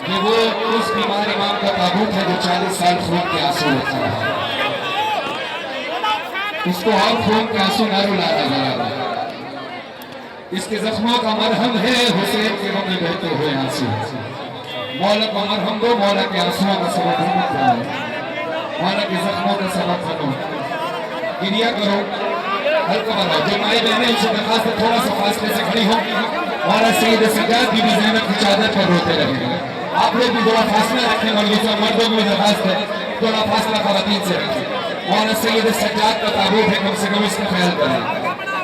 कि वो उस बीमार इमाम का ताबूत है जो 40 साल खून के आंसू रोता रहा, उसको और खून के आंसू न रुलाया जरा, इसके जख्मों का मरहम है हुसैन के गम में बहते हुए आंसू। मौला को मरहम दो, मौला के आंसुओं का सबब बनो, मौला के जख्मों का सबब बनो, गिरिया करो, हल्का बनाओ। जो माई बहने उनसे दरखास्त है थोड़ा सा फासले से खड़ी हो। मौला सईद सज्जाद बीबी ज़ैनब की चादर पर रोते रहे। आप लोग भी थोड़ा फासला रखें, मौलवी मर्दों में दरखास्त है थोड़ा फासला खवातीन से रखें। मौला सईद सज्जाद का ताबूत है, कम से कम इसका ख्याल करें।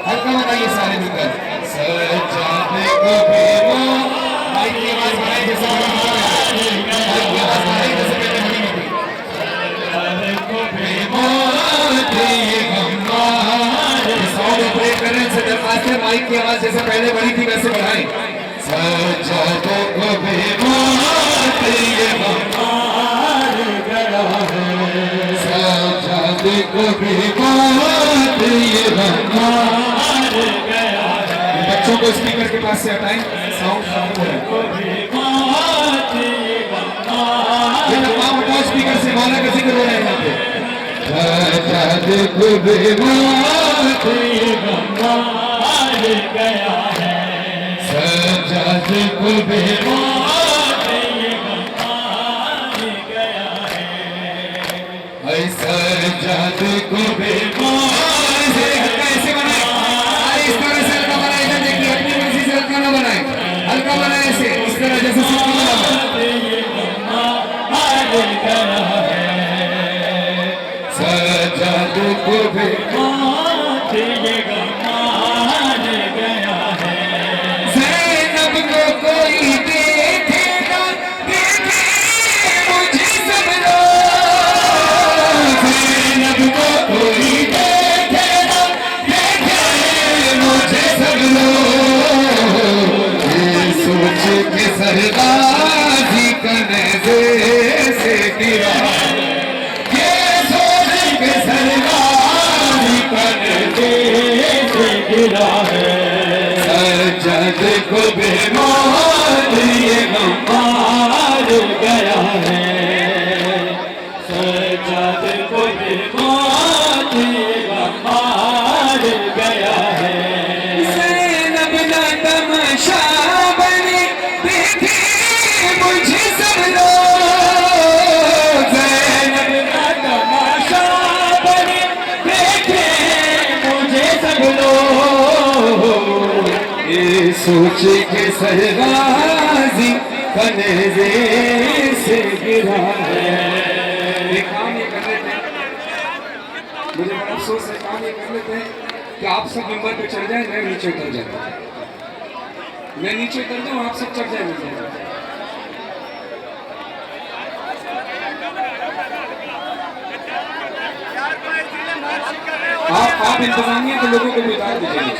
हल्का बनाइए सारे मिलकर। सज्जाद को बेमो माइक की आवाज बढ़ाई जैसे माइक की आवाज बढ़ाई जैसे पहले बड़ी होती। सज्जाद को बेमो से दरखास्त है, माइक की आवाज जैसे पहले बड़ी थी वैसे बढ़ाएं। सज्जादों को बेमौत ये बमार गया है, सज्जादे को बेमौत ये बमार गया है। बच्चों को स्पीकर के पास से हटाएं, साउंड खराब हो रहा है। ये तमाम हटाओ स्पीकर से, मौला का जिक्र हो रहा है यहाँ पे। सज्जादे को बेमौत ये बमार गया है, सज्जादे को बेमौत ये बमार गया है, सज्जादे को बेमौत। कैसे बनाए? इस तरह से हल्का बनाए, इधर देखिए, अपनी मर्जी से हल्का ना बनाए, हल्का बनाए ऐसे, इस तरह जैसे सबको बना सज्जादे को बेमौत ये बमार गया है। ज़ैनब को कोई देखे ना देखे मुझे सब लोग, ज़ैनब को कोई देखे ना देखे मुझे सब लोग, ये सोच के सरगाजी का नज़र से गिरा, सज्जादे को बेमौत ये बमार गया है, सज्जादे को बेमौत ये बमार गया है। ज़ैनब ना तमाशा बने देखे मुझे सब लोग, ज़ैनब ना तमाशा बने देखे मुझे सब लोग, ये सोचे के सरगाजी कनेज़े से गिरा है। काम ये कर लेते हैं, मुझे बड़ा अफसोस है, काम ये कर लेते हैं कि आप सब नंबर पे चढ़ जाए, मैं नीचे उतर जाता हूँ, मैं नीचे उतर जाऊँ, आप सब चढ़ जाए मुझे। आप इंतजामिया के लोगों को भी उतार दीजिए।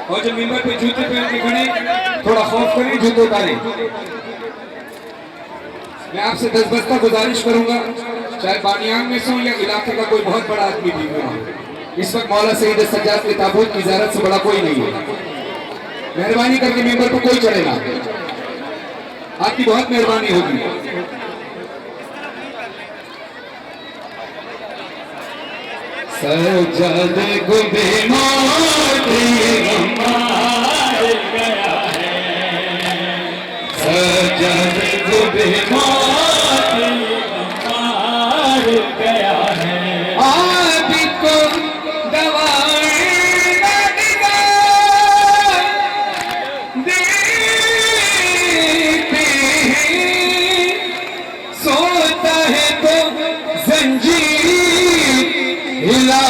और जो मिंबर पे जूते पहन के खड़े, थोड़ा खौफ करें, जूते उतारें। मैं आपसे 10 बस्ता गुजारिश करूंगा, चाहे बानियान में से या इलाके का कोई बहुत बड़ा आदमी भी हो, इस वक्त मौला सईद सज्जाद के ताबूत की ज़ियारत से बड़ा कोई नहीं है। मेहरबानी करके मिंबर पर कोई चढ़ेगा, आपकी बहुत मेहरबानी होगी। सज्जादे को बेमौत ये बमार गया है, सज्जादे को बेमौत ये बमार गया है। आप को दवाएं देते हैं, सोता है तो जंजीर हिला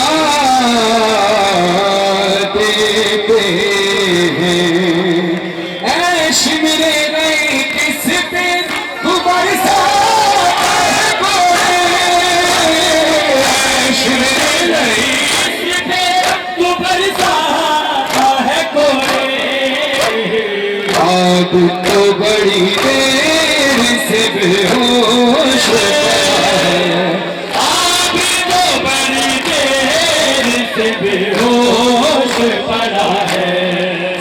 देते हैं, ऐश मेरे गए किस पे तू बरसाता है कोई, ऐश मेरे गए किस पे तू बरसाता है कोई, आग तो बड़ी देर से बेहोश है, आग तो बड़ी देर बेहोश पड़ा है,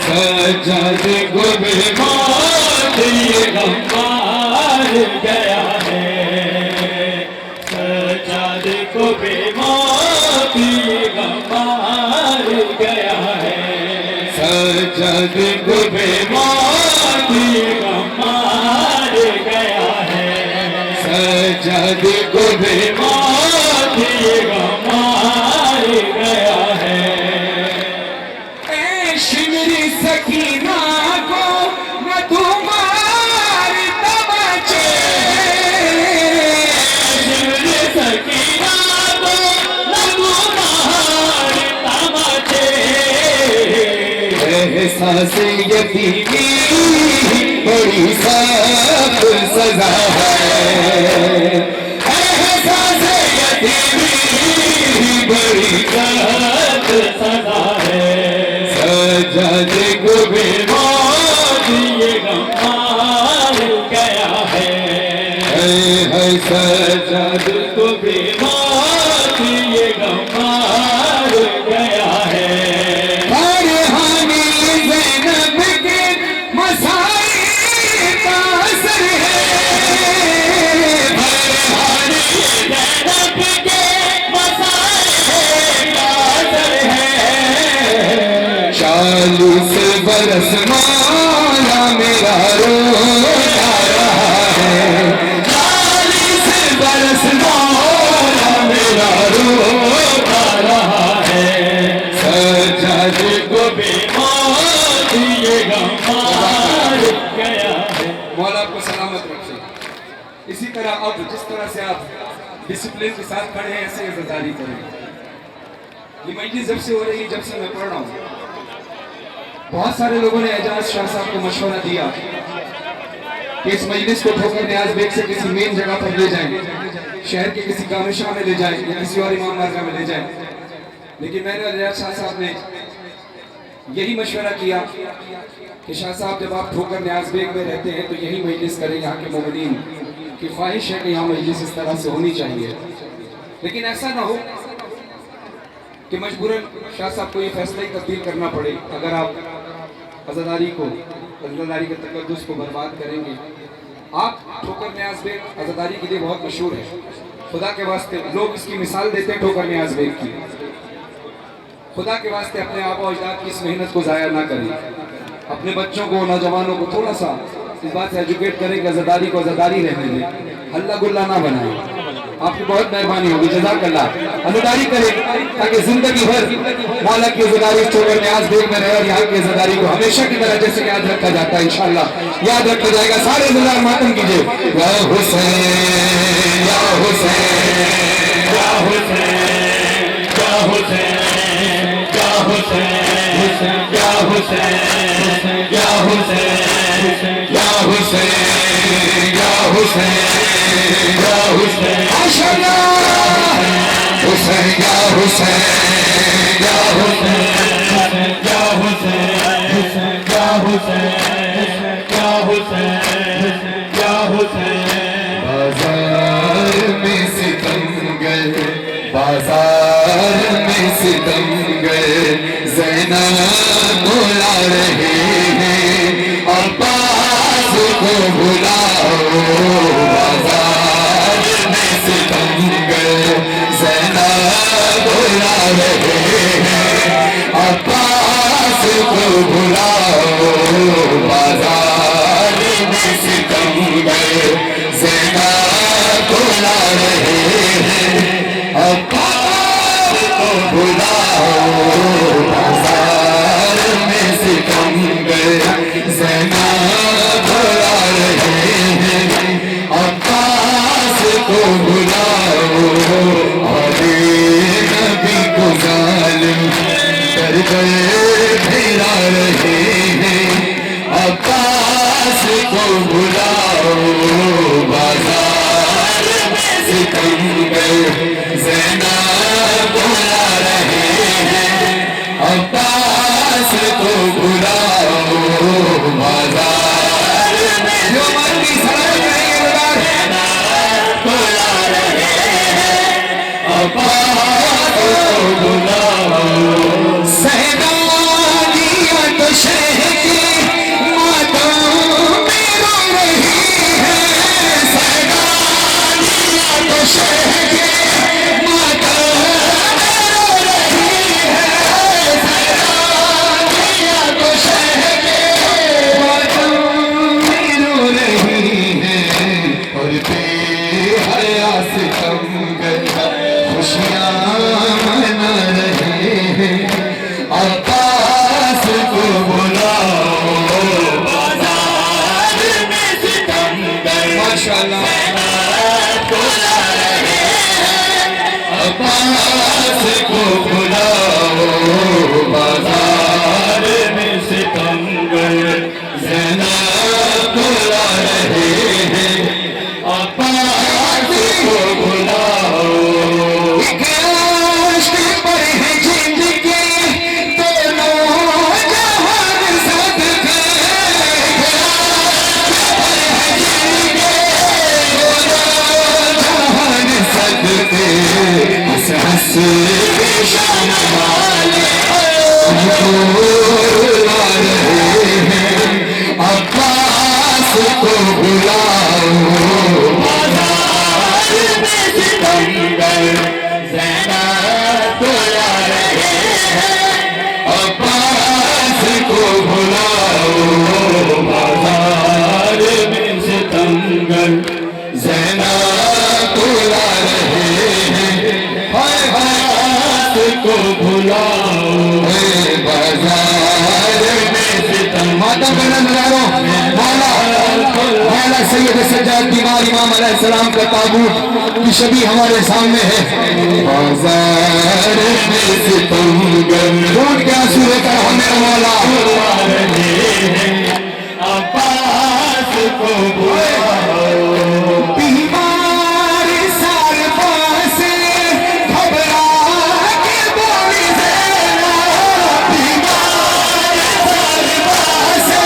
सज्जाद को बेमौत ये गम मार गया है, सज्जाद को बेमौत ये गम मार गया है, सज्जाद को बेमौत ये गम मार गया है, सज्जाद को बेमौत ये गम मार गया है। ए शिमरी सकीना को न तुम्हार तमचे, शिमरी सकीना को न तुम्हार तमचे, एहसास यतीमी बड़ी सख्त सजा है, एहसास यतीमी बड़ी सख्त सजा है, सज्जाद को बेमौत ये गम मार गया है, सज्जाद को बेमौत ये गम मार गया है। फरहानी ज़ैनब के मसाई का असर है, फरहानी ज़ैनब के मसाए का असर है, 40 बरस मौला मेरा रोता रहा है, 40 बरस मौला मेरा रोता रहा है, सज्जाद को बेमौत ये गम मार गया है। मौला आपको सलामत रखे। इसी तरह अब जिस तरह से आप डिसिप्लिन के साथ खड़े हैं ऐसे इज़्ज़तदारी करें। ये मजलिस जब से हो रही है, जब से मैं पढ़ रहा हूँ, बहुत सारे लोगों ने एजाज शाह साहब को मशवरा दिया कि इस मजलिस को ठोकर न्याज बेग से किसी मेन जगह पर ले जाएं, शहर के किसी गामिशा में ले जाएं या किसी और इमाम बारगाह में ले जाएं। लेकिन मैंने एजाज शाह साहब ने यही मशवरा किया कि शाह साहब जब आप ठोकर न्याज बेग में रहते हैं तो यही मजलिस करें। यहाँ के मोमिनीन की ख्वाहिश है कि यहाँ मजलिस इस तरह से होनी चाहिए, लेकिन ऐसा ना हो कि मजबूरन शाह साहब को ये फैसला ही तब्दील करना पड़े। अगर आप अज़ादारी के तकद्दुस को बर्बाद करेंगे, आप ठोकर न्याज बेग अज़ादारी के लिए बहुत मशहूर है। खुदा के वास्ते लोग इसकी मिसाल देते हैं ठोकर न्याज बेग की। खुदा के वास्ते अपने आबा अजदाद की इस मेहनत को ज़ाया ना करें। अपने बच्चों को, नौजवानों को थोड़ा सा इस बात से एजुकेट करें कि अज़ादारी को अज़ादारी रहने दें, हल्ला गुल्ला ना बनाएं। आपकी बहुत मेहरबानी होगी, जज़ाकल्लाह। अज़ादारी करें ताकि जिंदगी भर मौला की अज़ादारी छोड़कर न्याज बेग में रहे और यहाँ की अज़ादारी को हमेशा की तरह जैसे याद रखा जाता है, इंशाअल्लाह याद रखा जाएगा। सारे ज़िला मातम कीजिए, या हुसैन या हुसैन या हुसैन या हुसैन या हुसैन या हुसैन या हुसैन या हुसैन या हुसैन या हुसैन माशाअल्लाह। हुसैन या हुसैन या हुसैन या हुसैन या हुसैन या हुसैन या हुसैन। बाजार में सितमगर, बाजार में सितमगर ज़ैनब बुला रहे हैं, अब्बास को बुलाओ। बाजार में सितमगर ज़ैनब बुला रहे हैं, अब्बास को बुलाओ। बाजार में सितमगर ज़ैनब बुला रहे हैं, अब्बास को बुलाओ। बाजार में सितमगर ज़ैनब बुला रहे हैं, अब्बास को बुलाओ। अरे नबी को जालिम कर गए फिरा रहे हैं, अब्बास को बुलाओ। बाजार में सितमगर ज़ैनब बुला रहे हैं, अब्बास को बुलाओ। बाजार में जो मर्दी सलाम करेंगे बुला रहे हैं, अब्बास को बुलाओ। की शान वाले रुला रहे हैं, अब्बास को बुलाओ बाजार में सितमगर ज़ैनब बुला रहे हैं, अब्बास को बुलाओ बाजार में सितमगर ज़ैनब बुला रहे हैं, अब्बास को बुलाओ बाजार में सितमगर। माता बहना नजारों मौला सैयद सज्जाद बीमार इमाम अलैहिस्सलाम का ताबूत की शबी हमारे सामने है। बाजार में सितमगर खून के आंसू लेकर हमें मौला अब्बास को बुलाओ बीमार साल से घबरा के बोली ज़ैनब, बीमार साल से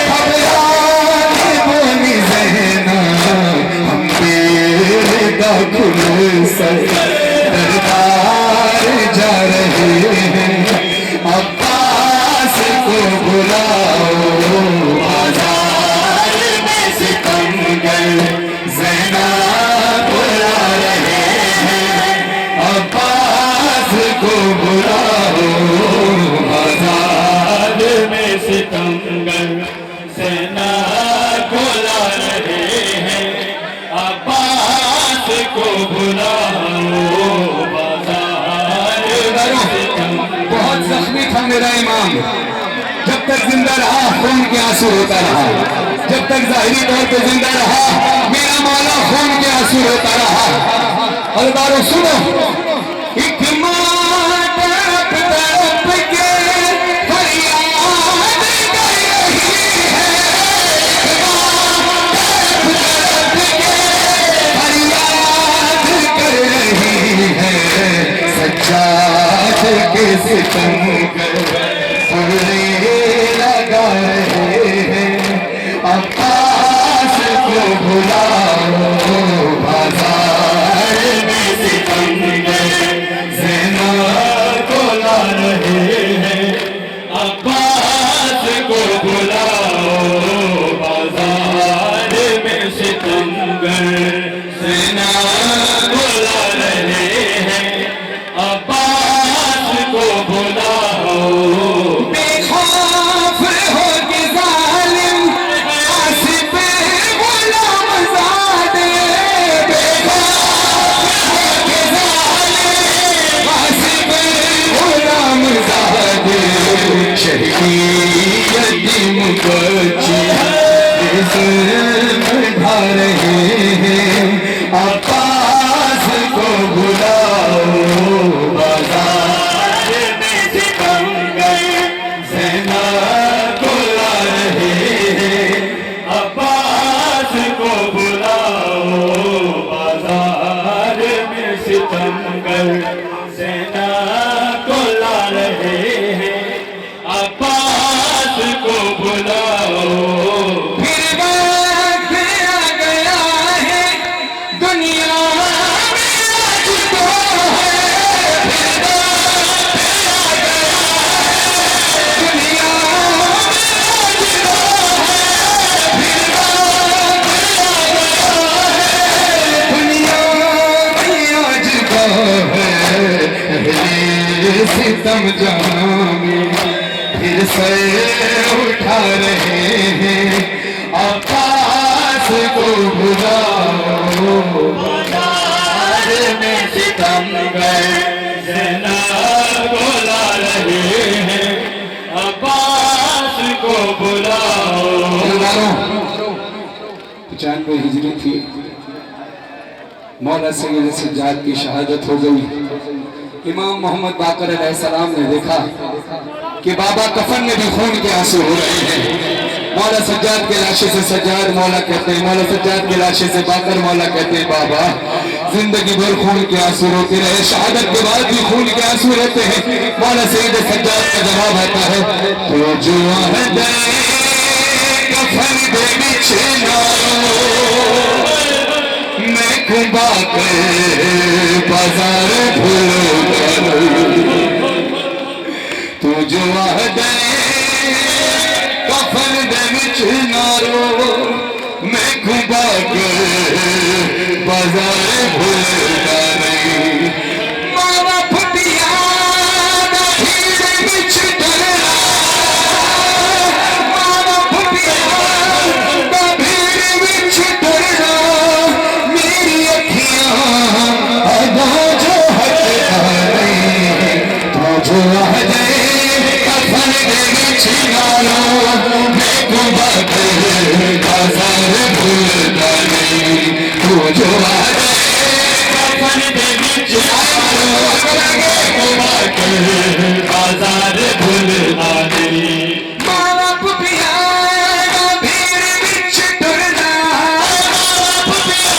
घबरा के बोली ज़ैनब, हम बेगा खुल सरदार जा रहे हैं, अब्बास को बुलाओ बाजार में सितमगर ज़ैनब बुला रहे हैं, अब्बास को बुलाओ बाजार में सितमगर ज़ैनब बुला रहे हैं, अब्बास को बुलाओ बाजार में सितमगर। बहुत जख्मी था मेरा इमाम, जब तक जिंदा रहा खून के आंसू होता रहा, जब तक जाहिरी तौर पे जिंदा रहा मेरा मौला खून के आंसू होता रहा। अलबारो सुनो, एक माँ तड़प तड़प के फरियाद कर रही है, एक माँ तड़प तड़प के फरियाद कर रही है, सज्जाद के सितमगर फुले लगा रहे हैं, अब्बास को बुलाओ बाजार में सितमगर ज़ैनब बुला रहे हैं, अब्बास को बुलाओ बाजार में सितमगर ज़ैनब बुला रहे हैं, अब्बास को बुलाओ बेखौफ हो के जालिम आसिफ गुलाम ज़ादे, बेखौफ हो के जालिम आसिफ गुलाम ज़ादे, शहीद यतीम बच्ची जुल्म ढा रहे हैं, अब्बास को बुलाओ बाजार में सितमगर ज़ैनब बुला रहे हैं, अब्बास को बुलाओ बाजार में सितमगर ज़ैनब बुला रहे हैं, अब्बास को बुलाओ। फिर वक्त आ गया है दुनिया में आज तो है, फिर वक्त आ गया है दुनिया में आज तो है, फिर वक्त आ गया है दुनिया में आज तो है, अहले सितम जाने फिर से उठा रहे हैं, अब्बास को बुलाओ बाजार में सितमगर ज़ैनब बुला रहे हैं, अब्बास को बुलाओ। पचानवे हिजरी थी, मौला सैयद सज्जाद की शहादत हो गई। इमाम मोहम्मद बाकर अलैहिस्सलाम ने देखा कि बाबा कफन में भी खून के आंसू हो रहे हैं। मौला सज्जाद के लाशे से सज्जाद मौला कहते हैं, मौला सज्जाद के लाशे से बाकर मौला कहते हैं बाबा जिंदगी भर खून के आंसू रोते रहे, शहादत के बाद भी खून के आंसू रहते हैं। मौला सैयद सज्जाद का जवाब आता है, तो जो कफन दे बिछना मैं घुमा के बाजार भूल तू जो आहदे कफन दे विच नारो मैं घुमा के बाजार भूलदा नहीं मावा फटिया दा भीड़ विच डरना मावा फटिया दा भीड़ विच डरना मेरी अखियां अदा जो हटदा नहीं तू जो आहदे कफन दे विच नारो मैं घुमा के बाजार भूलदा नहीं तू जो आहदे कफन दे विच घुमा के बाजार भूलदा नहीं मावा पुपिया दा भीड़ विच डरना मावा पुपिया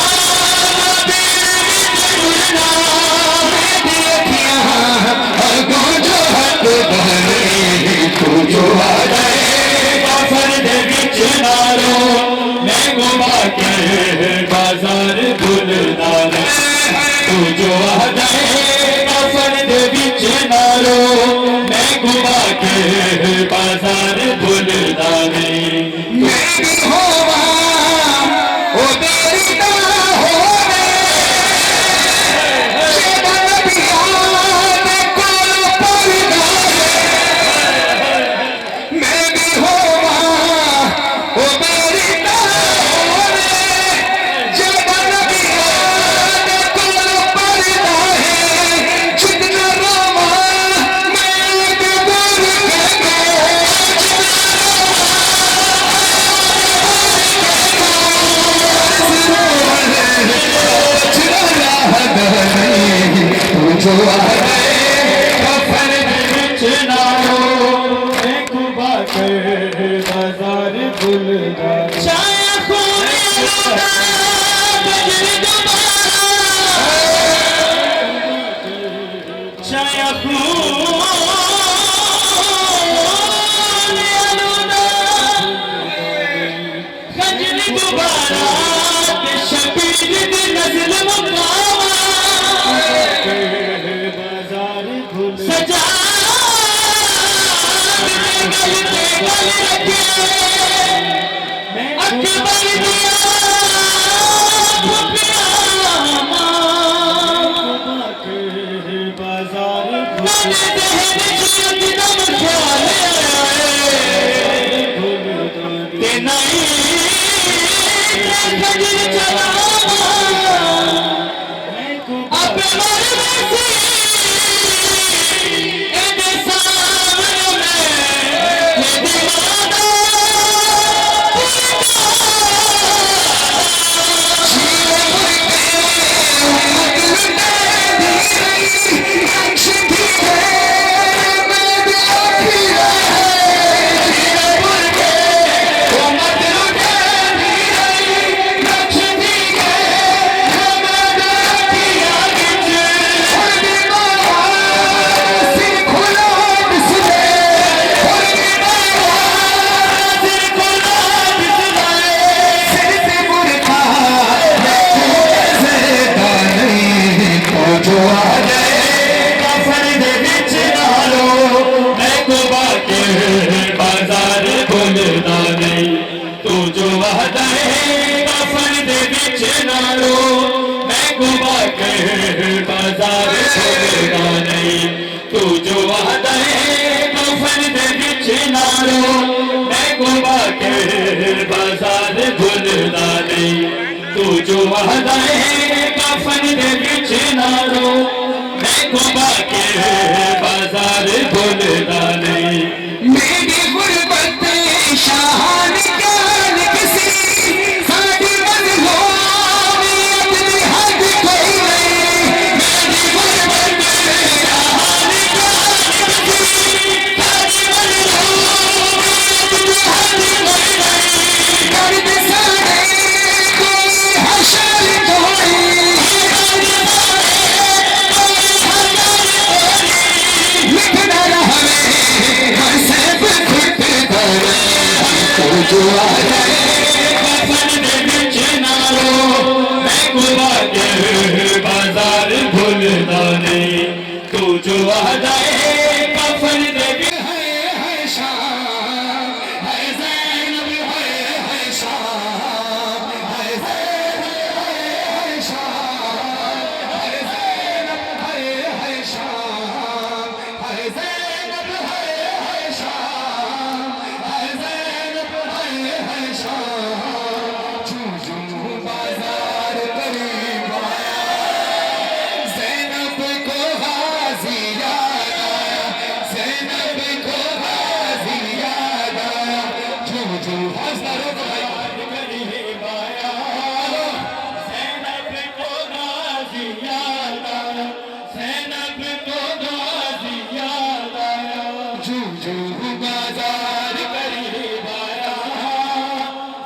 दा भीड़ विच डरना मेरी अखियां अगों जो हटदा नहीं तू जो आहदे कफन दे विच नारो मैं घुमा के बाजार भूलदा नहीं तू जो आहदे कफन दे विच नारो मैं घुमा के बाजार भूलदा नहीं मेरी होवा ओ तेरी ना होवे जेड़ा नबियां दे कोल परदा मेरी होवा ओ मेरी ना होवे जेड़ा नबियां दे कोल परदा है जितना रोवा मैं ते दूर जो आहदे कफन दे विच नारो मैं घुमा के बाजार भूलदा छाया खून आलूदा बजरी दोबारा छाया खून आलूदा बजरी दोबारा ते शबीर दी नज़र मुकावा सजा गल रखे अकबर दिया फुपिया बाजार मेरे जहन च एकदम ख्याल ते नहीं खजर चला अब मर वैसी तू जो वादा है कफन दे विच नारो मैं घुमा के बाजार भूलदा नहीं मेरी गुरबत शान ज्ञान किसी साडी मनलोवी अपनी हद कोई नहीं मेरी गुरबत शान ज्ञान किसी साडी मनलोवी अपनी हद कोई नहीं दर्द साडे जो आ जाए कफन दे विच नारो मैं जो अदाए कफन नबी है शाम है ज़ैनब है शाम है ज़ैनब है शाम है ज़ैनब है शाम है ज़ैनब है शाम है ज़ैनब है शाम जूं बाजार करीब ज़ैनब को गाज़ी याद आया ज़ैनब को गाज़ी याद आया जूं हौसला रोको भाई करीब आया ज़ैनब को गाज़ी याद आया ज़ैनब को गाज़ी याद आया जूं बाजार करीब आया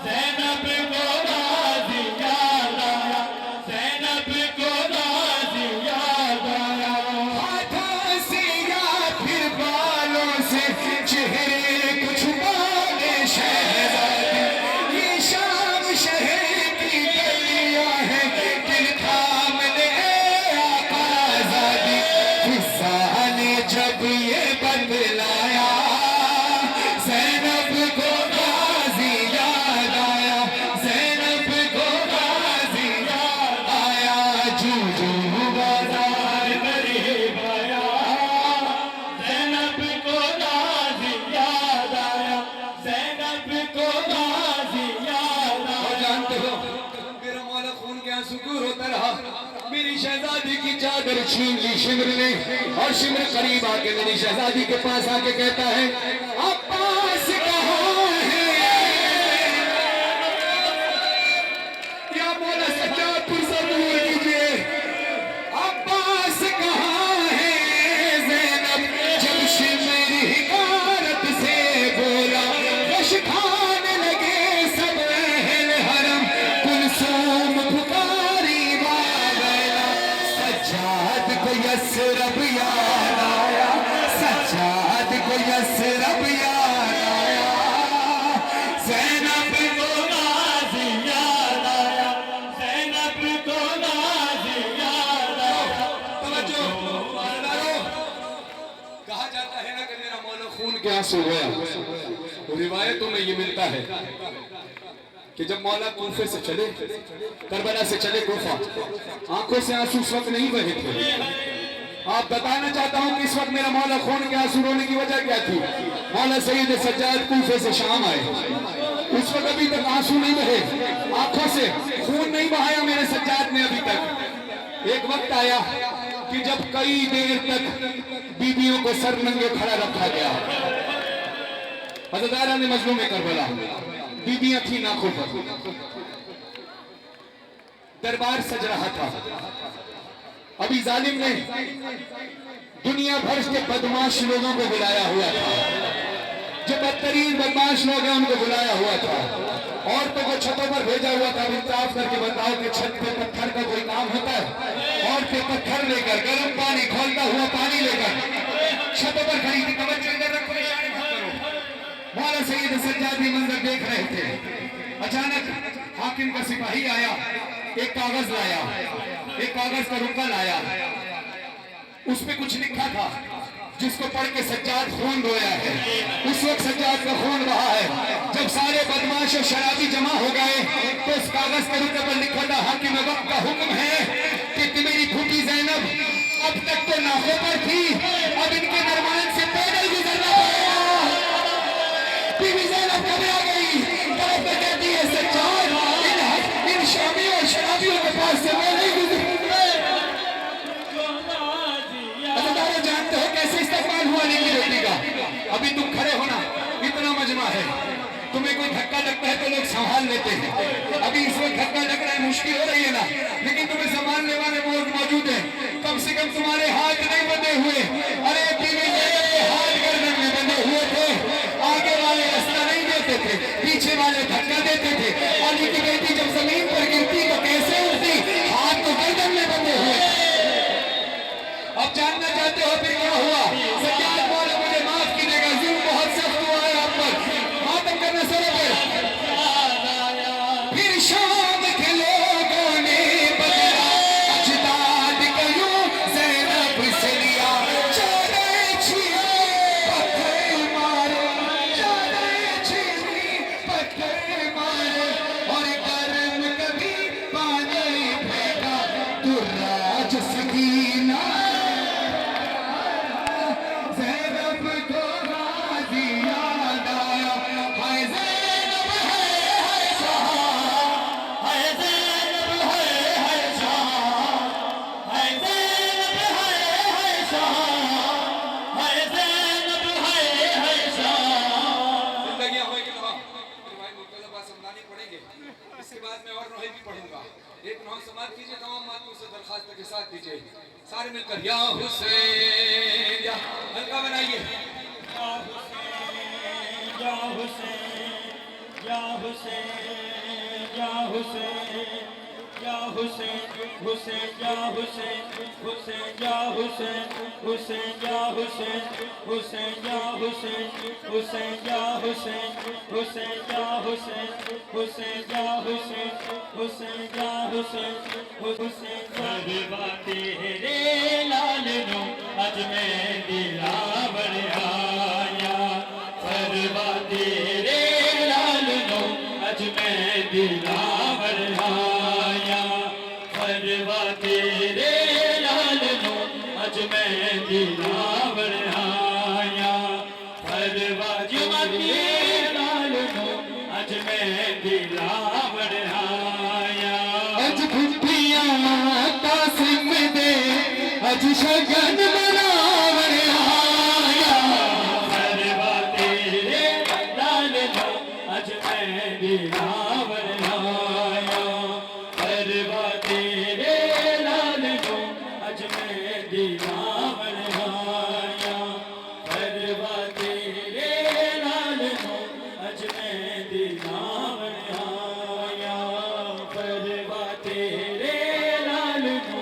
ज़ैनब को गाज़ी याद आया ज़ैनब को गाज़ी याद आया हाथों से या फिर बालों से चेहरे को छुपाने शहज़ादी ये शाम शहर की गलियां हैं दिल थाम ले आका आज़ादी फिज़ा ने जब ये बदलाया ज़ैनब को गाज़ी याद आया ज़ैनब को गाज़ी याद आया जूं बाजार करीब आया ज़ैनब को गाज़ी याद आया ज़ैनब को गाज़ी याद और आया जानते हो मेरा मौला खून के आंसू क्यों रोता रहा मेरी शहजादी की चादर छीन ली शिमर ने और शिमर करीब आके मेरी शहजादी के पास आके कहता है अब्बास कहाँ है या मौला सज्जाद पुरसा दूर कीजिए अब्बास कहाँ है ज़ैनब जब शिमर हिकारत से बोला यश खाने लगे सब अहल हरम कुलसूम पुकारी वाला सज्जाद को यसरब याद आया सज्जाद को यसरब याद आया ज़ैनब को गाज़ी याद आया ज़ैनब को गाज़ी याद आया तवज्जो मारदारो कहा जाता है ना कि मेरा मौला खून के आंसू रोया रिवायतों में ये मिलता है कि जब मौला कूफे से चले करबला से चले कूफा आंखों से आंसू उस वक्त नहीं बहे थे आप बताना चाहता हूं कि इस वक्त मेरा मौला खून के आंसू रोने की वजह क्या थी मौला सईद सज्जाद कूफे से शाम आए उस वक्त अभी तक आंसू नहीं बहे आंखों से खून नहीं बहाया मेरे सज्जाद ने अभी तक एक वक्त आया कि जब कई देर तक बीबियों को सर नंगे खड़ा रखा गया हज़रत ने मजलूम में करबला बीबियां थी नाखों पर दरबार सज रहा था अभी जालिम ने दुनिया भर के बदमाश लोगों को बुलाया हुआ था जो बदतरीन बदमाश लोग हैं उनको बुलाया हुआ था औरतों को छतों पर भेजा हुआ था इंसाफ करके बताओ कि छत पे पत्थर का कोई काम होता है औरतें पत्थर लेकर गर्म पानी खोलता हुआ पानी लेकर छतों पर खड़ी थी तवज्जो इधर रखो इशारे मत करो मौला सईद सज्जाद भी मंजर देख रहे थे अचानक हाकिम का सिपाही आया एक कागज लाया एक कागज का रुक्का लाया उस पे कुछ लिखा था जिसको पढ़ के सज्जाद खून रोया है उस वक्त सज्जाद का खून बहा है जब सारे बदमाश और शराबी जमा हो गए तो उस कागज के रुक्के पर लिखा था हाकिम वक्त का हुक्म है कि मेरी फूटी ज़ैनब अब तक तो नाखों पर थी अब इनके दरमियान से पैदल गुजरना पड़ेगा बीवी ज़ैनब कब आ गई तरफ में कहती है सज्जाद इन शामियों और शराबियों के पास से मैं नहीं गुजर जानते हो कैसे इस्तेमाल हुआ नहीं रोटी का अभी तुम खड़े होना इतना मजमा है तुम्हें कोई धक्का लगता है तो लोग संभाल लेते हैं अभी इस वक्त धक्का लग रहा है मुश्किल हो रही है ना लेकिन तुम्हें संभालने वाले लोग मौजूद हैं कम से कम तुम्हारे हाथ नहीं बंधे हुए अरे बीवी के हाथ गर्दन में बंधे हुए थे आगे वाले रास्ता नहीं देते थे पीछे वाले धक्का देते थे अली की बेटी जब जमीन पर गिरती तो कैसे उठती हाथ तो गर्दन में बंधे हुए अब जानना चाहते हो फिर क्या हुआ सज्जाद मौला मुझे माफ कीजिएगा जुल्म बहुत सख्त हुआ है आप पर मातम करना शुरू कर फिर शाम के लोगों ने बदला अजदाद को यूं ज़ैनब से लिया सारे मिलकर या हुसैन या हल्का बनाइए या हुसैन या हुसैन या हुसैन या हुसैन हुसैन या हुसैन हुसैन या हुसैन हुसैन या हुसैन हुसैन या हुसैन हुसैन या हुसैन हुसैन या हुसैन हुसैन या हुसैन हुसैन या हुसैन हुसैन करवा तेरे लाल नो अज मैं दिलावर आया करवा तेरे लाल नो अज मैं दिलावर आया करवा तेरे लाल नो अज मैं दिलावर आया करवा तेरे लाल नो अज मैं दिलावर आया अज खुफियां कासिम दे अज शगन मनावर आया करवा तेरे लाल नो अज मैं दिलावर आया करवा तेरे लाल नो अज मैं दिलावर आया करवा तेरे लाल नो अज मैं दिलावर आया करवा तेरे लाल नो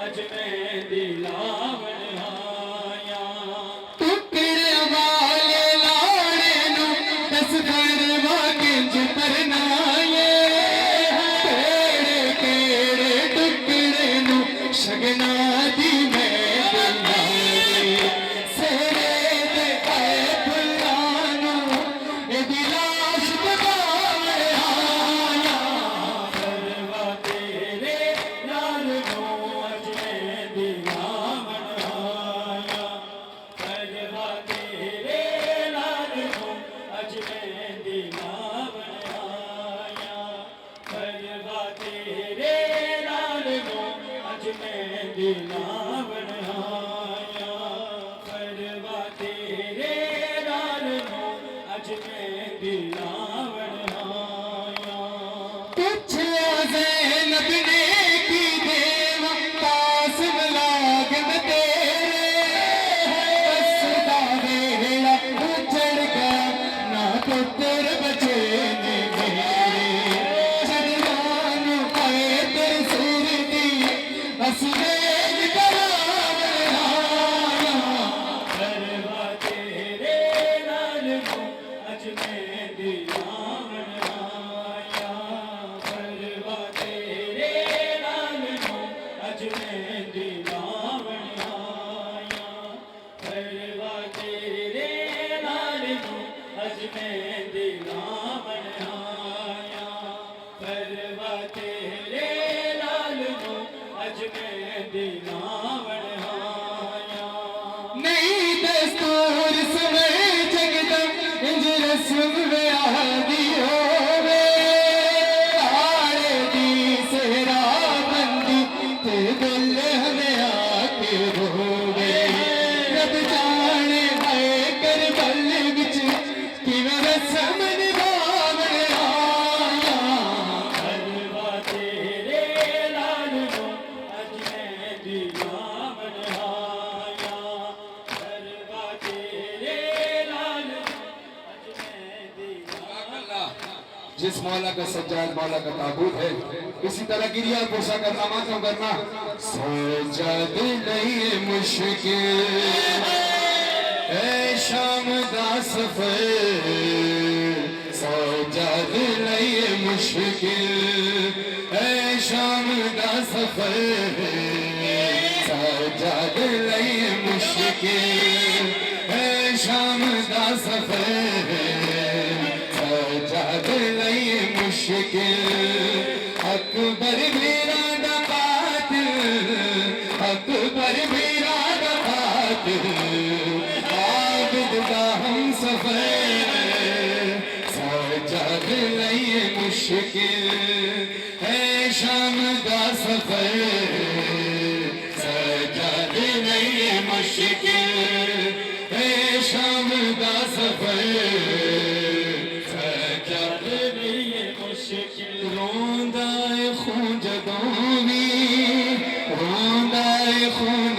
अज मैं दिलावर आया टुकड़े वाले लाड़े नु दस करवा किंज परनाए केड़े केड़े टुकड़े नु शगना दी मैं दिलाए सेरे दे आए फुलानु ए दिलाश बगावे आया करवा तेरे लाल नो अज मैं दिलावर आया करवा तेरे लाल नो अज मैं दिलावर आया करवा तेरे लाल नो अज मैं दिलावर आया करवा तेरे लाल नो अज मैं दिलावर आया पूछो ज़ैनब ने की देवा कासिम लागन तेरे बस दा वेला उजड़ गया ना पुत्र बचे ने मेरे चढ़ान पाए तेरे सिर दी असरेन करावर आया करवा तेरे लाल नो अज मैं दिलावर आया करवा तेरे लाल नो अज मैं दिलावर आया करवा तेरे लाल नो अज मैं दिलावर आया करवा तेरे लाल नो अज मैं दिलावर आया नहीं दस्तूर समय जगदम इंज रस्म ब्याह दी होवे आड़े दी सेरा बंदी ते दिल हमें आके रोवे रब जाने हाय कर बल विच किवें रस्म निभावे आया करवा तेरे लाल नो अज मैं दिलावर आया करवा तेरे लाल नो अज मैं दिलावर जिस मौला का सज्जाद मौला का ताबूत है इसी तरह गिरिया पोसा करना मातम करना सजद नहीं मुश्किल है शाम दा सफर सजद नहीं मुश्किल है शाम दा सफर सजद नहीं मुश्किल है शाम दा सफर सजद नहीं मुश्किल अकबर मेरा दबात अकबर मेरा दबात आबिद का हम सफर सजद नहीं मुश्किल है शाम का सफर सजद नहीं मुश्किल है शाम का सफर सजद नहीं मुश्किल रोंदा है खून जदों भी रोंदा है खून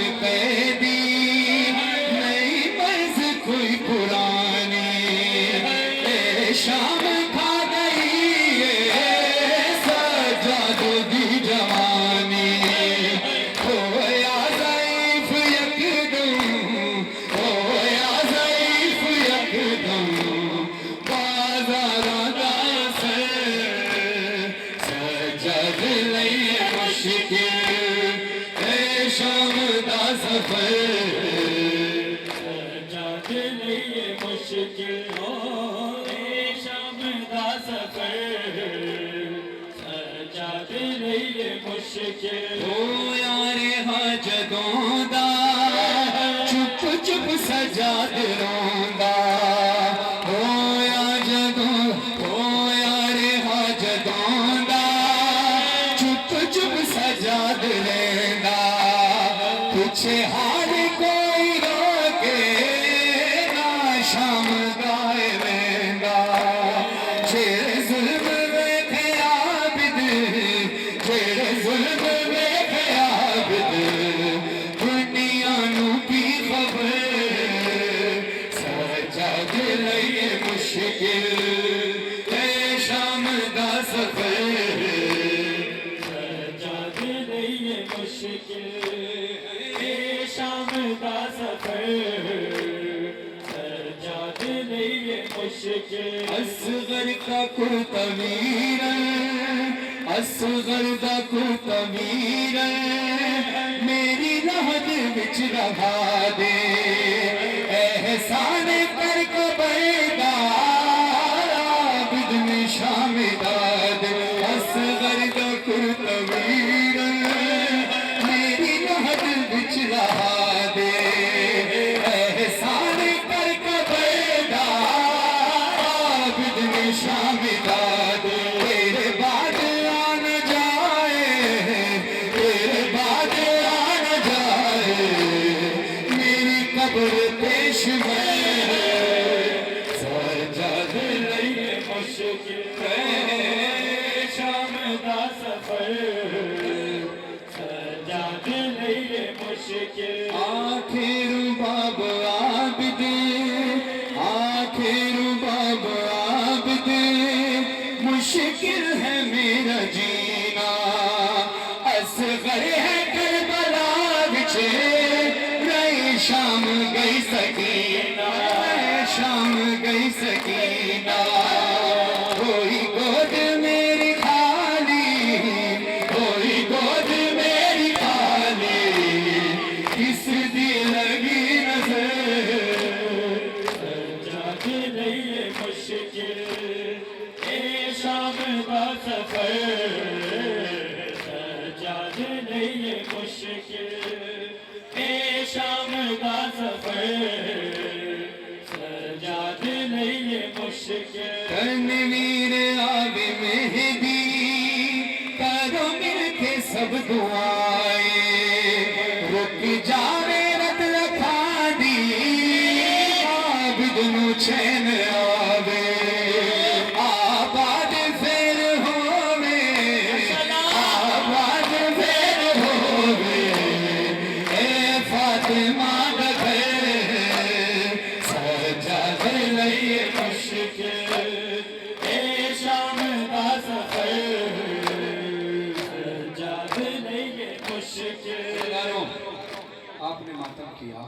लिए मुश्किल हो शाम दा सफर सजाद लिए मुश्किल ओ यारे हाँ जदों दा चुप चुप सजाद रोंदा ओ यारे हाँ जदों दा चुप चुप सजाद लेंदा पीछे हार कोई रोके ना शाम गाए वेंदा जेड़े जुल्म वेखे आबिद जेड़े जुल्म वेखे आबिद दुनिया नू की खबर सजाद लईए मुश्किल है शाम दा सफर सजाद लिए मुश्किल शाम दा सफर सजाद लिए मुश्किल असगर का कुर्तवीर असगर दा कुर्तवीर मेरी रहद विच रहा दे एहसान कर कबैदा आबिद में शामिदाद असगर दा कुर्तवीर मेरी रहद विच रहा दे एहसान कर कबैदा आबिद में शामिदाद तेरे बाद आन जाए तेरे बाद आन जाए मेरी कब्र पेश में सजाद लईए मुश्किल शाम दा सफर सजाद लिए मुश्किल आखिर बाब आबिद आखिर बाब आबिद मुश्किल है मेरा जीना असगर है करबला विच रही शाम गई सकीना शाम गई सकीना कोई गोद मेरी खाली कोई गोद मेरी खाली किस दी लगी नजर सजाद लिए मुश्किल शाम दा सफर सजाद लिए मुश्किल शाम दा सफर सजाद लिए मुश्किल तनवीर आवे मेहदी करो मिलके सब दुआएं रुक जावे रत रखा दी आबिद नू चैन आवे आबाद फिर होवे आबाद फिर होवे ए फातिमा दा घर सजाद लईए मुश्किल शाम दा सफर सजाद लिए मुश्किल आपने मातम किया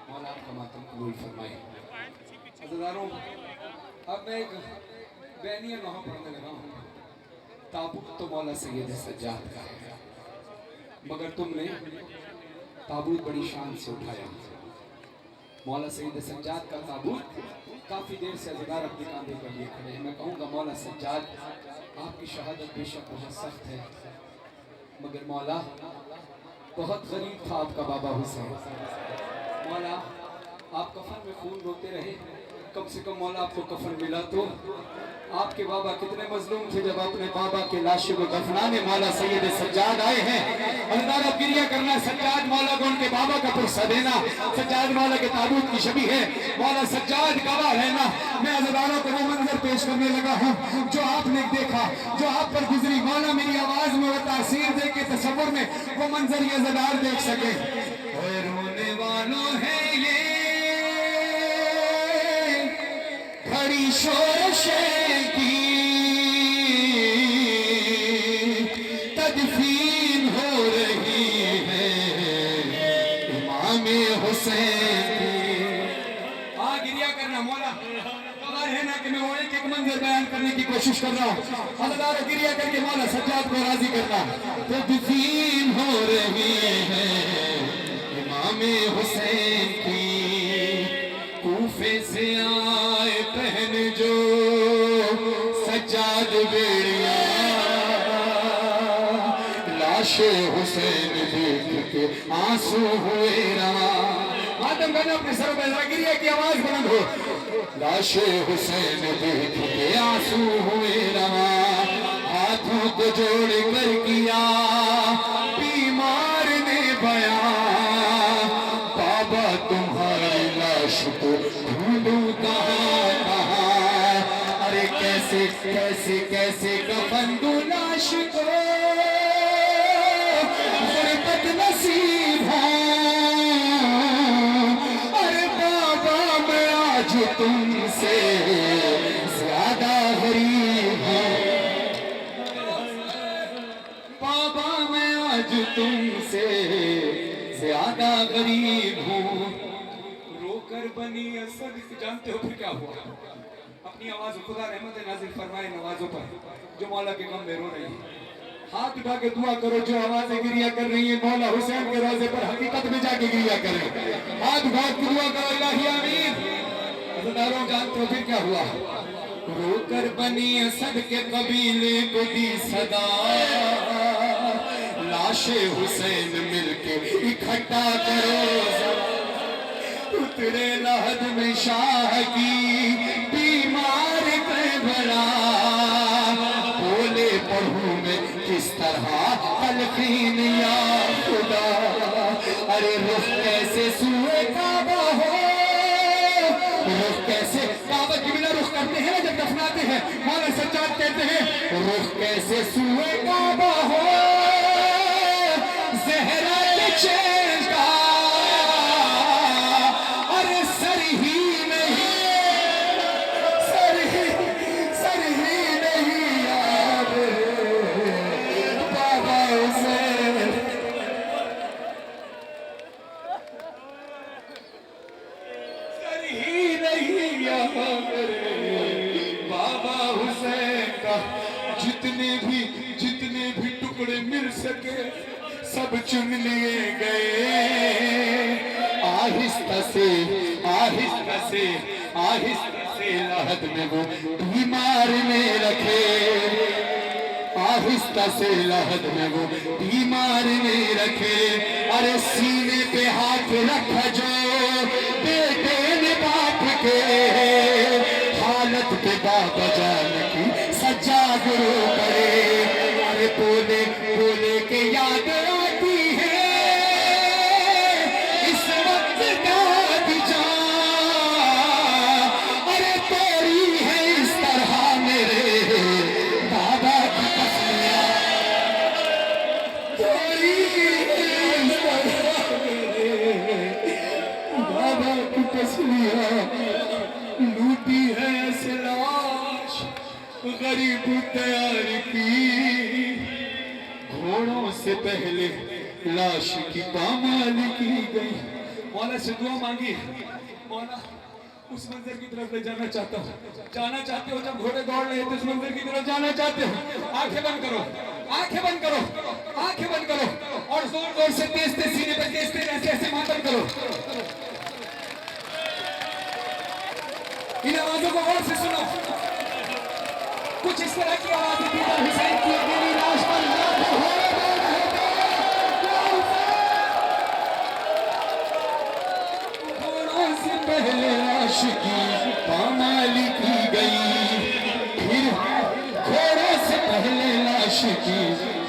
मौला आपका मातम कबूल फरमाए। अज़ीज़ारों, अब मैं एक बैनिया नहा पढ़ने लगा हूँ। ताबूत तो मौला सैयद सज्जाद का है, मगर तुमने ताबूत बड़ी शान से उठाया। मौला सैयद सज्जाद का ताबूत काफ़ी देर से अज़ीज़ार अपने कांधे पर लिए खड़े हैं। मैं कहूँगा मौला सज्जाद, आपकी शहादत बेशक बहुत सख्त है, मगर मौला बहुत गरीब था आपका बाबा हुसैन। मौला आप कफन में खून रोते रहे, कम से कम मौला आपको कफन मिला तो आपके बाबा कितने मजलूम थे जब अपने बाबा के लाशों को दफनाने मौला सैयद सज्जाद आए हैं। अल्लाह अब गिरिया करना, सज्जाद मौला को उनके बाबा का पुरसा देना, सज्जाद मौला के ताबूत की छवि है, मौला सज्जाद गवाह रहना। मैं अज़ीज़ारों को वो मंजर पेश करने लगा हूँ जो आपने देखा, जो आप पर गुजरी। मौला मेरी आवाज में वो तासीर दे के तसव्वुर में वो मंजर ये अज़ीज़ार देख सके। रोने वालों है ये बड़ी शोरश की तदफीन हो रही है इमाम हुसैन की। गिरिया करना मौला, खबर है ना कि मैं वो एक एक मंजर बयान करने की कोशिश कर रहा हूँ। अल्लाह गिरिया करके मौला सज्जाद को राजी करना। तदफीन हो रही है इमाम हुसैन की, कैसे आए पहन जो सज्जाद बेड़िया, लाशे हुसैन देख के आंसू हुए रवा। मातम करना अपने सर पर जरा गिरिया की आवाज बुलंद हो। लाशे हुसैन देख के आंसू हुए रवा, हाथों को जोड़ कर किया बीमार ने बयां, बाबा तुम्हारी लाश को ढूंढूं कहां कहां, अरे कैसे कैसे कैसे कफन दूं लाश को, गुरबत नसीब है। अरे बाबा मैं आज तुमसे ज्यादा गरीब हूँ, बाबा मैं आज तुमसे ज्यादा गरीब हूँ। रोकर बनी असद, जानते हो फिर क्या हुआ? अपनी आवाज खुदा रहमत नाजिल फरमाए नवाजों पर जो मौला के गम में रो रही है। हाथ उठा के दुआ करो, जो आवाजें गिरिया कर रही है मौला हुसैन के रोजे पर हकीकत में जाके गिरिया करें। हाथ उठा के दुआ करो, इलाही आमीन। हज़रतारों जानते हो फिर क्या हुआ? रोकर बनी असद के कबीले को दी सदा, लाशे हुसैन मिलके इकट्ठा करो जरा, उतरे लहद में शाह की बीमार करबला, बोले पढ़ू में किस तरह तलकीन या खुदा, अरे रुख कैसे सुए काबा हो, रुख कैसे काबा की बिना रुख करते हैं जब दफनाते हैं, मौला सज्जाद कहते हैं रुख कैसे सुए काबा हो, ज़हरा के चैन का अरे सर ही नहीं, सर ही नहीं याद बाबा हुसैन, सर ही नहीं याद बाबा हुसैन का। जितने भी टुकड़े मिल सके सब चुन लिए गए, आहिस्ता से लहद में वो बीमार में रखे, आहिस्ता से लहद में वो बीमार में रखे, अरे सीने पे हाथ रखा जो बेटे ने बाप के, हालत पे बाबा जान की सज्जाद रो करे, अरे बोले बोले के याद आती है इस वक्त दादी जान, अरे तेरी है इस तरह मेरे बाबा की तस्वीर, तेरी है इस तरह मेरे बाबा की तस्वीर, लूटी है ऐसे लाश गरीब तैयार की, घोड़ों से पहले लाश की पामाल की गई। मौला से दुआ मांगी, मौला उस मंजर की तरफ ले जाना चाहता हूँ, जाना चाहते हो जब घोड़े दौड़ रहे थे उस मंजर की तरफ जाना चाहते हो, आंखें बंद करो, आंखें बंद करो, आंखें बंद करो और जोर जोर से तेज तेज सीने पर तेज तेज ऐसे ऐसे मातम करो। इन आवाजों को गौर से सुनो, कुछ इस तरह की आवाजें थी हुसैन की अकेली लाश पर घोड़ों से पहले लाश की पामाली की गई, फिर घोड़ों से पहले लाश की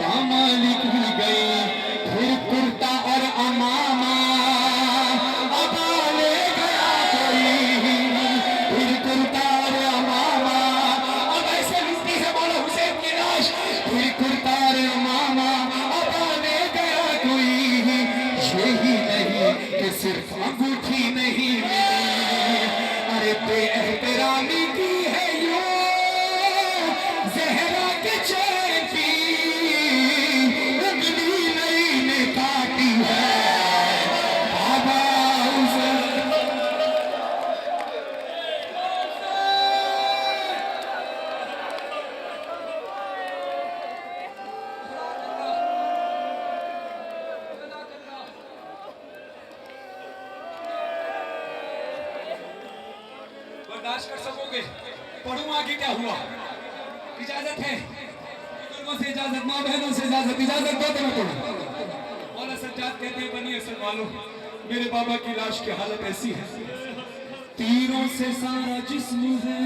पामाली की गई, फिर कुर्ता और अमामा अबा ले गया कोई, फिर कुर्ता और अमामा अब ऐसे लुटती है मौला हुसैन की लाश, फिर कुर्ता और अमामा अबा ले गया कोई, यही नहीं कि सिर्फ अंगूठी नहीं मिली, अरे बेएहतरामी की है यूं ज़हरा के चैन की, उंगली नहीं ने काटी है बर्दाश्त कर सकोगे? पढ़ूं आगे क्या हुआ? इजाजत है? बुजुर्गों से इजाजत, माँ बहनों से इजाजत, इजाजत दो तो मैं पढ़ूं। मौला सज्जाद कहते हैं, बनी असल वालों, मेरे बाबा की लाश की हालत ऐसी है, तीरों से सारा जिस्म है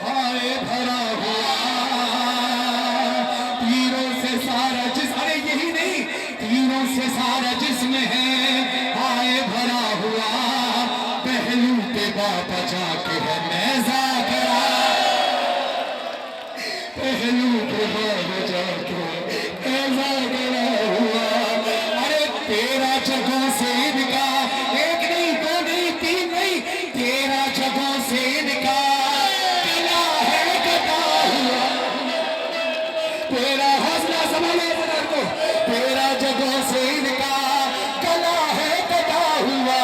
हाय भरा हुआ, तीरों से सारा जिस्म, अरे यही नहीं, तीरों से सारा जिस्म है हाय भरा हुआ, पहलू पे बाबा जाके है नेज़ा करा, पहलू पे बाबा जाके नेज़ा करा हुआ। अरे 13 जगहों से इनका, एक नहीं, दो नहीं, तीन नहीं, 13 जगहों से इनका गला है कटा हुआ। 13 हौसला संभालो को, 13 जगहों से इनका गला है कटा हुआ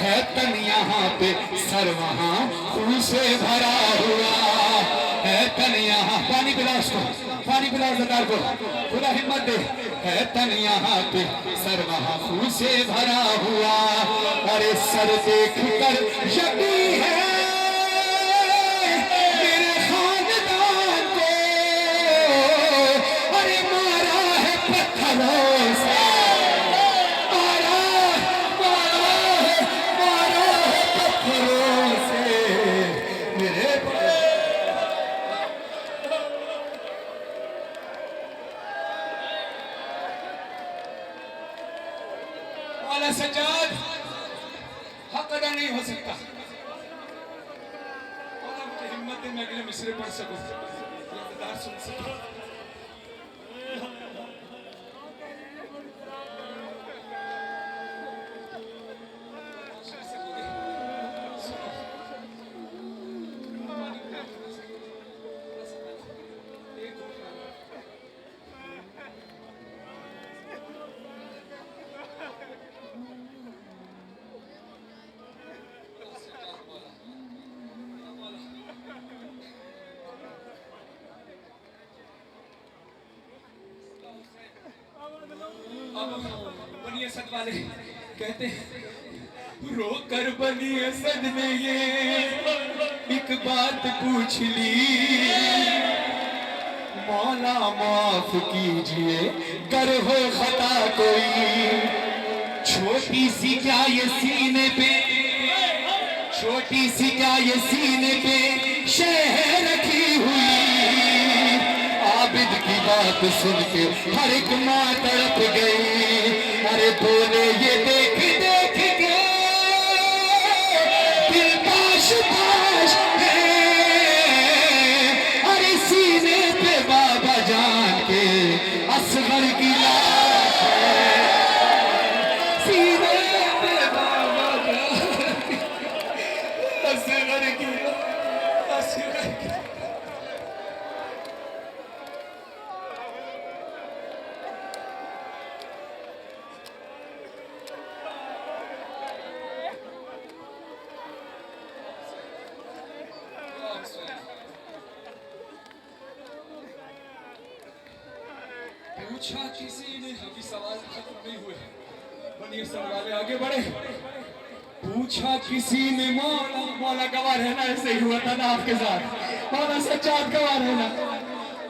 है, तन यहाँ पे सर वहाँ खून से भरा हुआ है, तन यहाँ, पानी पिला उसको, पानी पिला सरदार को, खुदा हिम्मत दे, है तन यहाँ पे सर वहाँ खून से भरा हुआ। अरे सर देख कर यकीन है मेरे खानदान को, अरे मारा है पत्थरों से, मारा है पत्थरों से मेरे मौला सज्जाद हक अदा नहीं हो सकता। मौला मुझे हिम्मत दे, मैं अगले मिसरे पढ़ सकूं, इंतजार सुन सकूं। बनी असद वाले कहते हैं, रो कर बनी असद ने ये एक बात पूछ ली, मौला माफ कीजिए कर हो खता कोई, छोटी सी क्या ये सीने पे, छोटी सी क्या ये सीने पे शहर रखी हुई, आबिद की बात सुन के हर एक माँ तड़प गई। अरे बोले ये देख देख के दिल पाश पाश है, अरे सीने पे बाबा जान के असगर की लाश है, सीने पे बाबा जान के असगर की, असगर की। पूछा किसी ने, अभी सवाल खत्म नहीं हुए, बनिए सवाल आगे बढ़े। पूछा किसी ने मौला, मौला गवाह रहना, ऐसे ही हुआ था ना आपके साथ, मौला सच्चात गवाह रहना।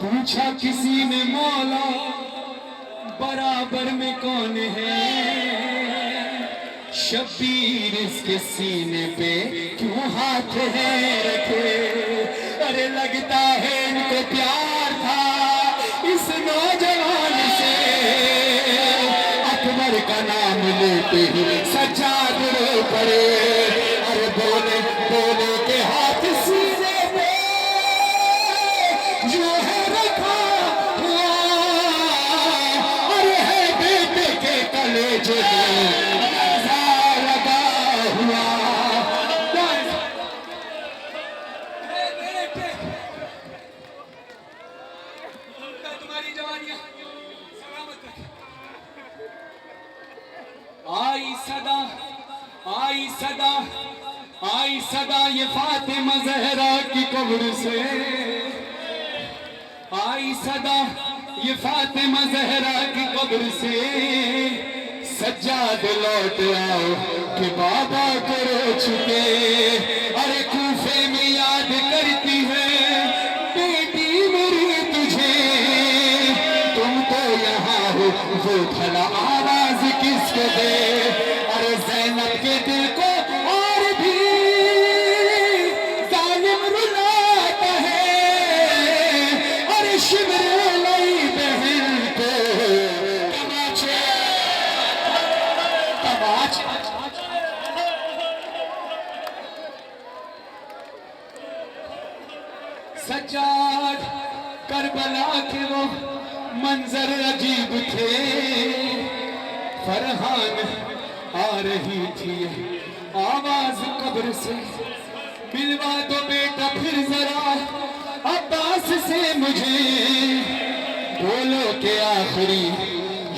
पूछा किसी ने मौला बराबर में कौन है, शबीर इसके सीने पे क्यों हाथ है रखे, अरे लगता है इनको प्यार था इस नौजवान से, अकबर का नाम लेते ही सज्जाद रो पड़े, अरे बोले बोले के हाथ सीने पे जो है रखा हुआ, अरे है बेटे के कलेजे में लगा हुआ, तुम्हारी जवानियां सलामत रखे। आई सदा, आई सदा, आई सदा ये फातिमा ज़हरा की कब्र से, आई सदा ये फातिमा ज़हरा की कब्र से, सज्जाद लौट आओ के बाबा करो चुके। अरे कूफे में याद करती है बेटी मेरी तुझे, तुम तो यहाँ हो वो भला आवाज किसको दे। अरे ज़ैनब के दिल को और भी जालिम रुलाता है। अरे शिमर लई बहन को तमाचे तमाचे। सज्जाद करबला के वो मंजर अजीब थे। फरहान आ रही थी आवाज कब्र से, मिलवा दो बेटा फिर जरा अब्बास से मुझे। बोलो के आखिरी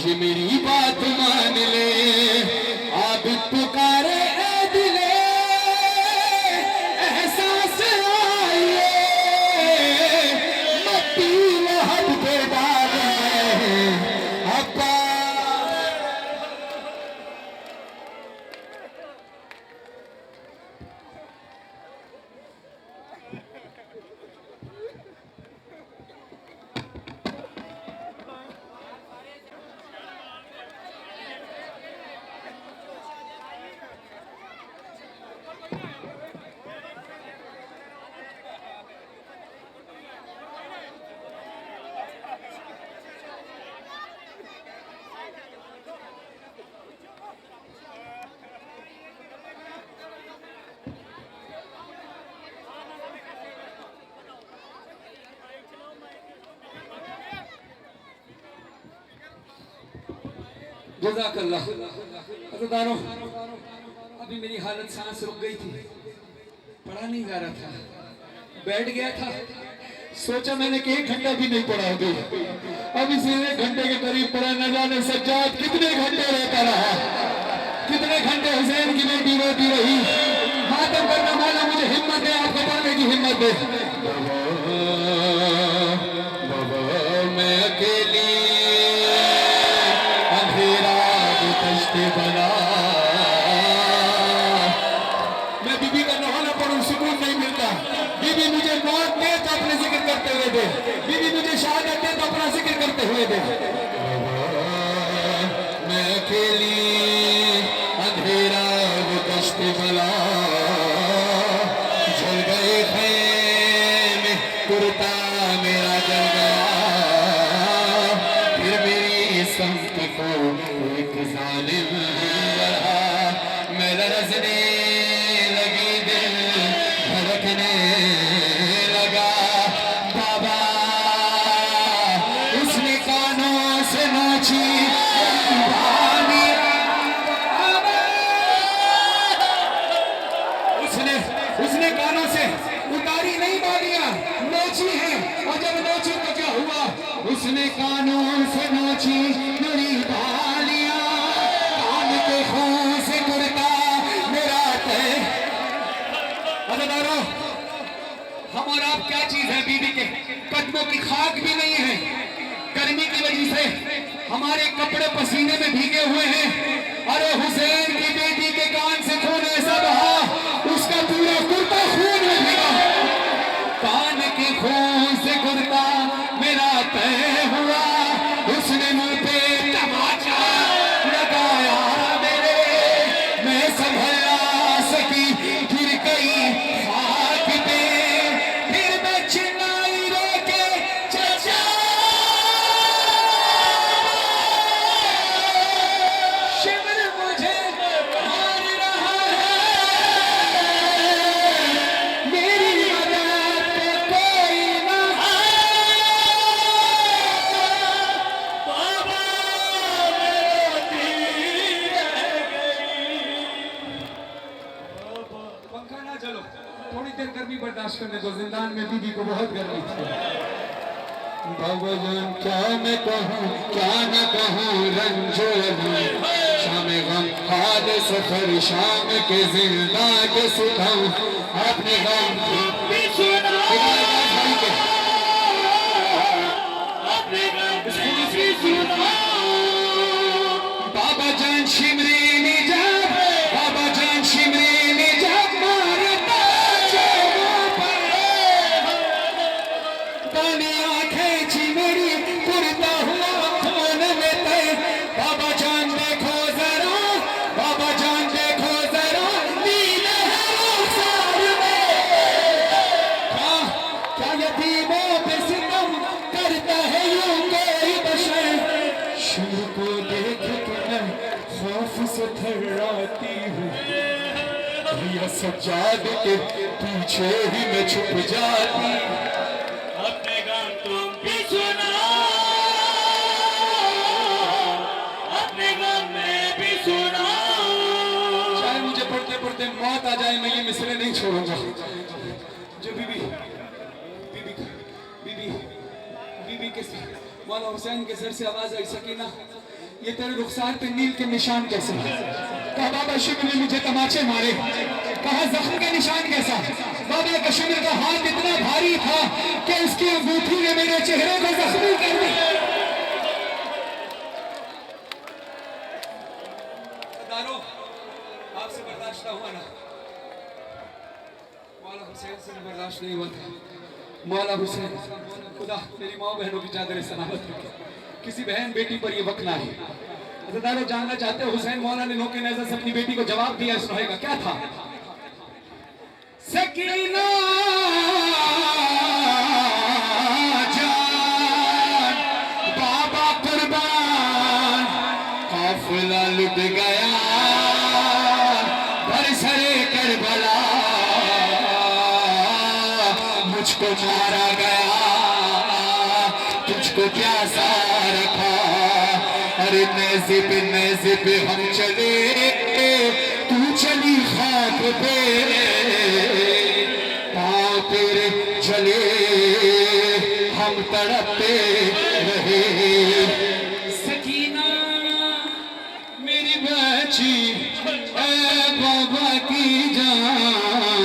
ये मेरी बात मान ले। आबिद पुकारे ऐ दिले एहसास आइए, मट्टी लहद बेदाग है अब्बास। जज़ाकल्लाह। अज़दारों, अभी मेरी हालत सांस रुक गई थी, पढ़ा नहीं जा रहा था, बैठ गया था। सोचा मैंने कि 1 घंटा भी नहीं पढ़ा अभी। अब इसे 1 घंटे के करीब पढ़ा। न जाने सज्जाद कितने घंटे रहता रहा, कितने घंटे हुसैन की बेटी रोती रही। मातम करना वाला मुझे हिम्मत है, आपको पढ़ने की हिम्मत है। मैं अकेली बना, मैं बीबी का नहाना पढ़ूं सुकून नहीं मिलता। बीबी मुझे मौत दे तो अपने जिक्र करते हुए दे, बीबी मुझे शहादत दे तो अपना जिक्र करते हुए दे। मैं अकेली अंधेरा वो कश्त बला, जल गए खैमे कुर्ता मेरा जल गया। फिर मेरी संत को एक जालिम बढ़ा, मैं लरज़ने लगी, दिल धड़कने लगा। बाबा उसने कानों से नाची उसने कानों से उतारी नहीं बालियां, नोची है। और जब नोची तो क्या हुआ, उसने कानों से नोची मेरी बालियां, कान के खून से कुर्ता मेरा तय। अज़दारों, हम और आप क्या चीज है, बीबी के कदमों की खाक भी नहीं है। गर्मी की वजह से हमारे कपड़े पसीने में भीगे हुए हैं। अरे हुसैन की बेटी के कान से खून ऐसा बहा, उसका पूरा कुर्ता खून में भीगा। कान के खून से कुर्ता मेरा तय हुआ, उसने मुंह पे तमाचा लगाया मेरे। मैं संभल ना सकी, गिर गई खाक पे। फिर मैं चिल्लाई रोके चाचा, शिमर मुझे मार रहा है, मेरी मदद पे कोई ना बाबा रोती रह गई। पंखा ना चलो, थोड़ी देर गर्मी बर्दाश्त करने दो। जिंदान में बीबी को बहुत गर्मी थी। बाबा जान क्या मैं कहूँ क्या न कहूँ, रंजो शाम गम हाल सफर, शाम के जिंदा के सुखाऊं अपने गम भी सुना, अपने गम भी सुना। बाबा जान शिमरी निजात, बाबा जान भैया सज्जाद के पीछे ही मैं छुप जाती। अपने गम तुम भी सुनाओ, अपने गम मैं भी सुनाओ। चाहे मुझे पढ़ते पढ़ते मौत आ जाए, मैं ये मिसरे नहीं छोड़ूंगा। जो बीबी बीबी बीबी बीबी के मौला हुसैन के सर से आवाज आई, सकीना ये तेरे रुखसार पे नील के निशान कैसे? कहा बाबा शिमर ने मुझे तमाचे मारे। कहा जख्म के निशान कैसा? बाबा का शिमर का हाथ इतना भारी था कि उसकी अंगूठी ने मेरे चेहरे को जख्मी कर दिया। आपसे बर्दाश्त हुआ ना, मौला हुसैन से बर्दाश्त नहीं हुआ था। मौला हुसैन, खुदा मेरी माँ बहनों की चादर सलामत रखे, किसी बहन बेटी पर ये वक्त ना है। अज़ादारों, जानना चाहते हो हुसैन मौला ने नोके नजर से अपनी बेटी को जवाब दिया, सुनाएगा क्या था? सकीना जान बाबा कुर्बान, काफिला लुट गया बरसरे करबला, मुझको मारा गया तुझको प्यासा रखा। अरे नज़िब नज़िब हम चले, तू चली खाक पे, पाँव तेरे चले हम तड़पते रहे। सकीना मेरी बच्ची ऐ बाबा की जान,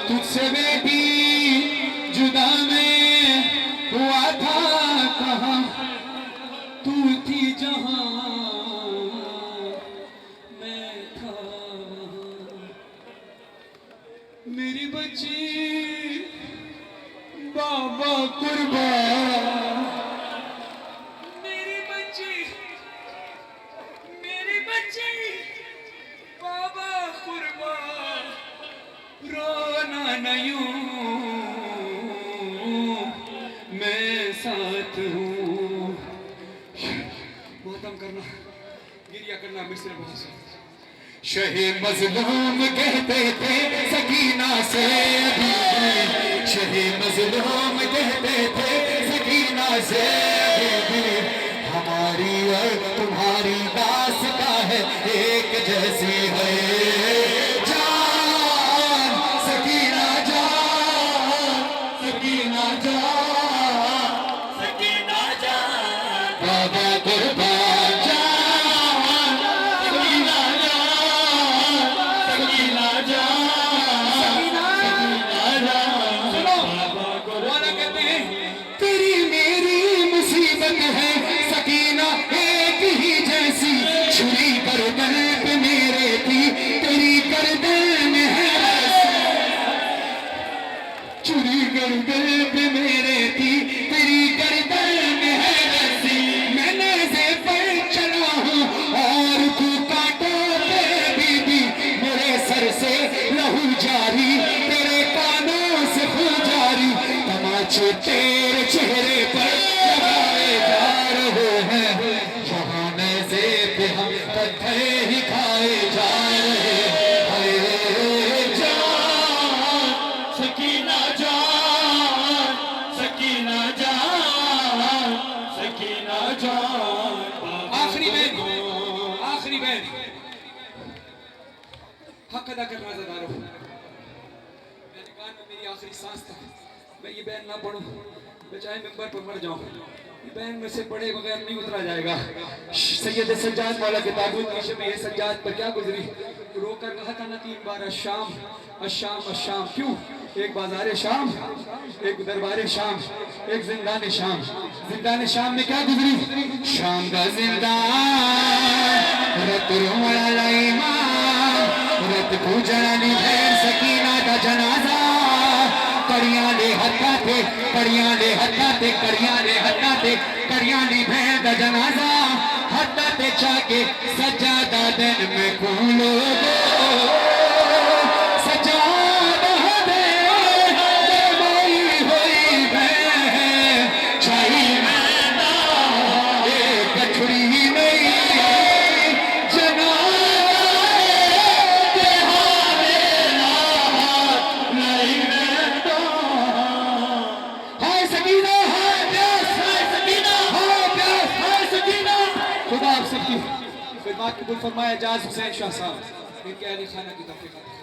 तुझसे बेटी जुदा में हुआ था कहाँ, तू थी जहाँ मैं था वहाँ। मेरी बच्ची बाबा कुर्बान, मेरी बच्ची बाबा कुर्बान, रोना न यूं मैं साथ हूँ। मोहतम करना, गिरिया करना मिस्र बहुत। शहे मजलूम कहते थे सकीना से अभी, शहे मजलूम कहते थे सकीना से अभी, हमारी और तुम्हारी दास्तां है एक जैसी है। जान सकीना जान, सकीना जान, सकीना जान बाबा कुर्बान जान, सकीना जान, सकीना जान, सकीना जान। सुनो, मौला कहते हैं तेरी मेरी मुसीबत है सकीना एक ही जैसी, छुरी गर्दन पे मेरे थी तेरी गर्दन है ऐसी, छुरी गर्दन पे मेरे थी तेरी गर्दन है ऐसी। मैं नेज़े पर चला हूँ और तू कांटों पे बीबी, मेरे सर से लहू जारी तेरे कानों से खून जारी, तमाचे तेरे चेहरे पर लगाए जा रहे हैं, यहाँ नेज़े पे हम पत्थर ही खाए जा रहे हैं। जान सकीना जान, सकीना जान, सकीना जान। आखिरी बैन, आखिरी बैन, हक अदा करना ज़दारो। मेरे कान में मेरी आखिरी सांस था, मैं ये बैन ना पढ़ूं, मैं चाहे मिंबर पर मर जाऊं, ये बैन में से पढ़े बगैर नहीं उतरा जाएगा। सैयद सज्जाद मौला के ताबूत की शब ये सज्जाद पर क्या गुजरी, रोकर कहा था ना 3 बार अशाम अशाम अशाम। क्यों? एक बाजार शाम, एक दरबार शाम, एक जिंदान शाम। जिंदान शाम में क्या गुजरी? शाम का जिंदान रत रोमड़ा ईमान, रत पूजनी भैर सकीना का जनाजा, कड़ियां ले हत्था थे, कड़ियां ले हत्था थे, कड़ियां ले हत्था थे, कड़ियां ली भैर का जनाजा, हत्था ते चाके सज्जादा दिन में कूलो सज्जादा दे मोई होई भैर चाही मैदा एक कठड़ी नहीं जनाजा सकीना, हाय प्यास, हाय सकीना, हाय प्यास, हाय सकीना। खुदा आप सबकी खिदमत कबूल फरमाए। एजाज हुसैन शाह साहब इनके अली खाना की तफरीक।